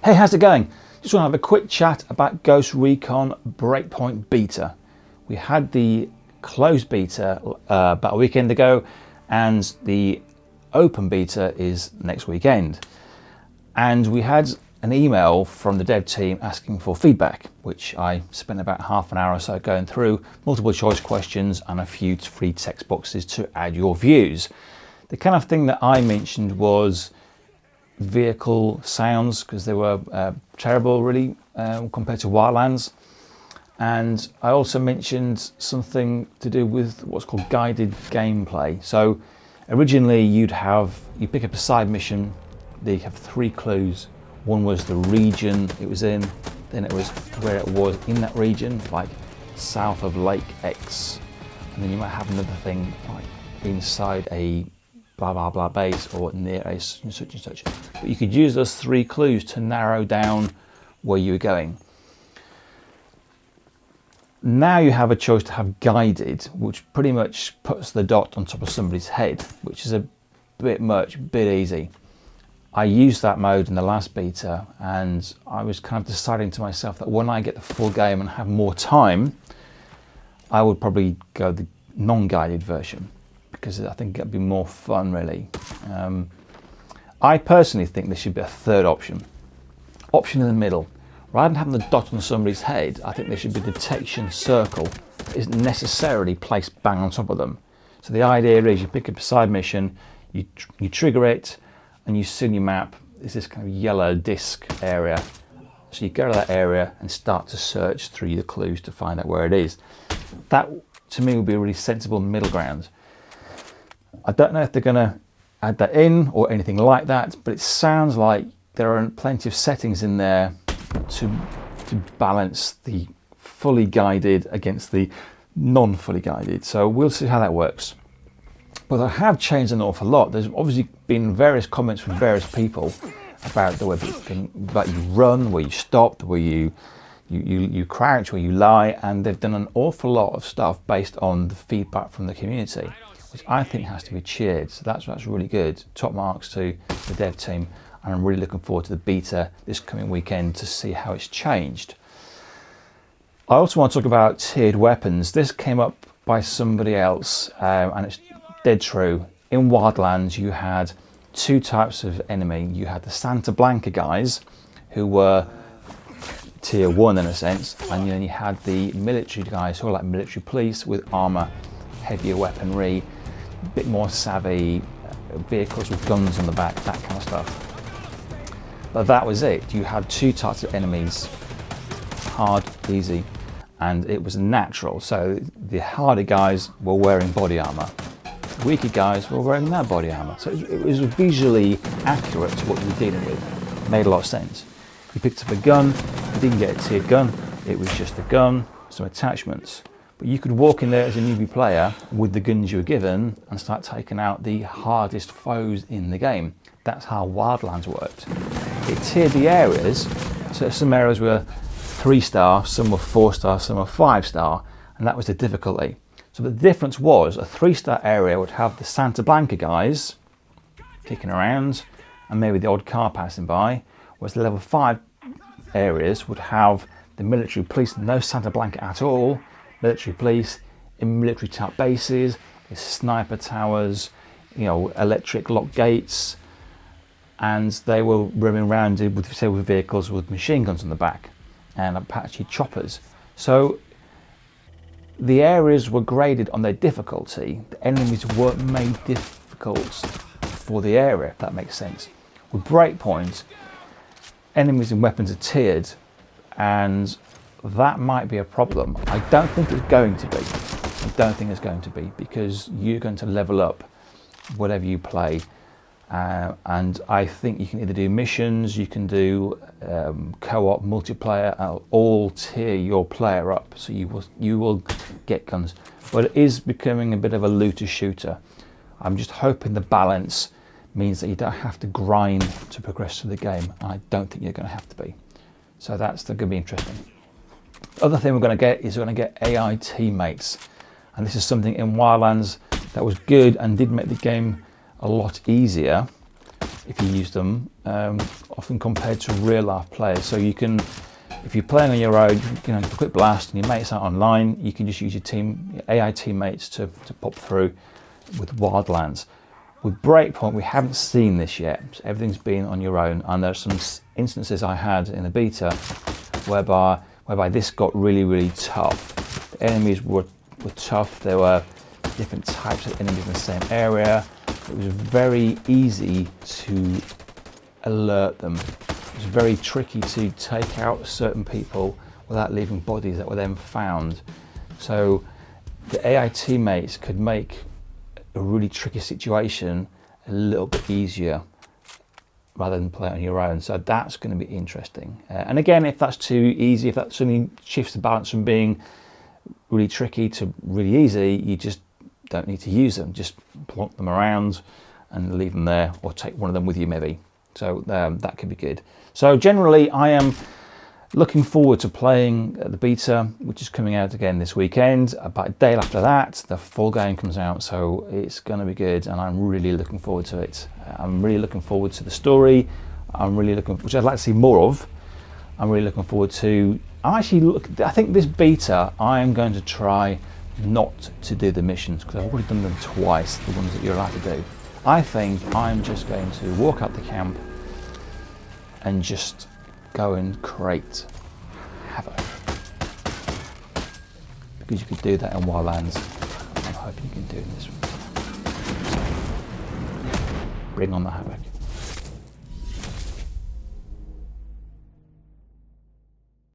Hey, how's it going? Just want to have a quick chat about Ghost Recon Breakpoint beta. We had the closed beta about a weekend ago, and the open beta is next weekend. And we had an email from the dev team asking for feedback, which I spent about half an hour or so going through, multiple choice questions and a few free text boxes to add your views. The kind of thing that I mentioned was vehicle sounds, because they were terrible really compared to Wildlands. And I also mentioned something to do with what's called guided gameplay. So originally you pick up a side mission, they have 3 clues. One was the region it was in, then it was where it was in that region, like south of Lake X, and then you might have another thing like inside a blah blah blah base or near a such and such. But you could use those 3 clues to narrow down where you were going. Now you have a choice to have guided, which pretty much puts the dot on top of somebody's head, which is a bit easy. I used that mode in the last beta, and I was kind of deciding to myself that when I get the full game and have more time, I would probably go the non-guided version, because I think it'd be more fun really. I personally think there should be a third option in the middle. Rather than having the dot on somebody's head, I think there should be a detection circle that isn't necessarily placed bang on top of them. So the idea is you pick up a side mission, you trigger it, and you see on your map is this kind of yellow disc area. So you go to that area and start to search through the clues to find out where it is. That to me would be a really sensible middle ground. I don't know if they're going to add that in or anything like that, but it sounds like there are plenty of settings in there to balance the fully guided against the non-fully guided. So we'll see how that works. But I have changed an awful lot. There's obviously been various comments from various people about the way that you run, where you stop, where you crouch, where you lie, and they've done an awful lot of stuff based on the feedback from the community, which I think has to be cheered. So that's really good. Top marks to the dev team, and I'm really looking forward to the beta this coming weekend to see how it's changed. I also want to talk about tiered weapons. This came up by somebody else, and it's dead true. In Wildlands you had 2 types of enemy. You had the Santa Blanca guys, who were tier 1 in a sense, and then you had the military guys who are like military police with armor, heavier weaponry, a bit more savvy, vehicles with guns on the back, that kind of stuff. But that was it. You had 2 types of enemies, hard, easy, and it was natural. So the harder guys were wearing body armor, the weaker guys were wearing their body armor. So it was visually accurate to what you were dealing with. It made a lot of sense. You picked up a gun, you didn't get a tiered gun, it was just a gun, some attachments. But you could walk in there as a newbie player with the guns you were given and start taking out the hardest foes in the game. That's how Wildlands worked. It tiered the areas, so some areas were 3-star, some were 4-star, some were 5-star, and that was the difficulty. So the difference was a 3-star area would have the Santa Blanca guys kicking around and maybe the odd car passing by, whereas the level 5 areas would have the military police, no Santa Blanca at all, military police in military type bases, with sniper towers, electric lock gates, and they were roaming around with vehicles with machine guns on the back and Apache choppers. So the areas were graded on their difficulty. The enemies weren't made difficult for the area, if that makes sense. With Breakpoint, enemies and weapons are tiered, and that might be a problem. I don't think it's going to be. I don't think it's going to be, because you're going to level up whatever you play. And I think you can either do missions, you can do co-op, multiplayer, all tier your player up, so you will get guns. But it is becoming a bit of a looter shooter. I'm just hoping the balance means that you don't have to grind to progress through the game. I don't think you're going to have to be. So that's going to be interesting. The other thing we're going to get is we're going to get AI teammates. And this is something in Wildlands that was good and did make the game a lot easier if you use them. often compared to real life players. So you can, if you're playing on your own, you know, a quick blast and your mates out online, you can just use your AI teammates to pop through with Wildlands. With Breakpoint, we haven't seen this yet. So everything's been on your own, and there's some instances I had in the beta whereby this got really tough. The enemies were tough. There were different types of enemies in the same area. It was very easy to alert them. It was very tricky to take out certain people without leaving bodies that were then found. So the AI teammates could make a really tricky situation a little bit easier rather than play it on your own. So that's going to be interesting. And again, if that's too easy, if that suddenly shifts the balance from being really tricky to really easy, you just don't need to use them. Just plonk them around and leave them there, or take one of them with you maybe. So that could be good. So generally, I am looking forward to playing the beta, which is coming out again this weekend. About a day after that, the full game comes out, so it's going to be good, and I'm really looking forward to it. I'm really looking forward to the story. Which I'd like to see more of. I'm really looking forward to. I think this beta, I am going to try not to do the missions, because I've already done them twice, the ones that you're allowed to do. I think I'm just going to walk out the camp and just go and create havoc, because you could do that in Wildlands. I'm hoping you can do this. So, bring on the havoc.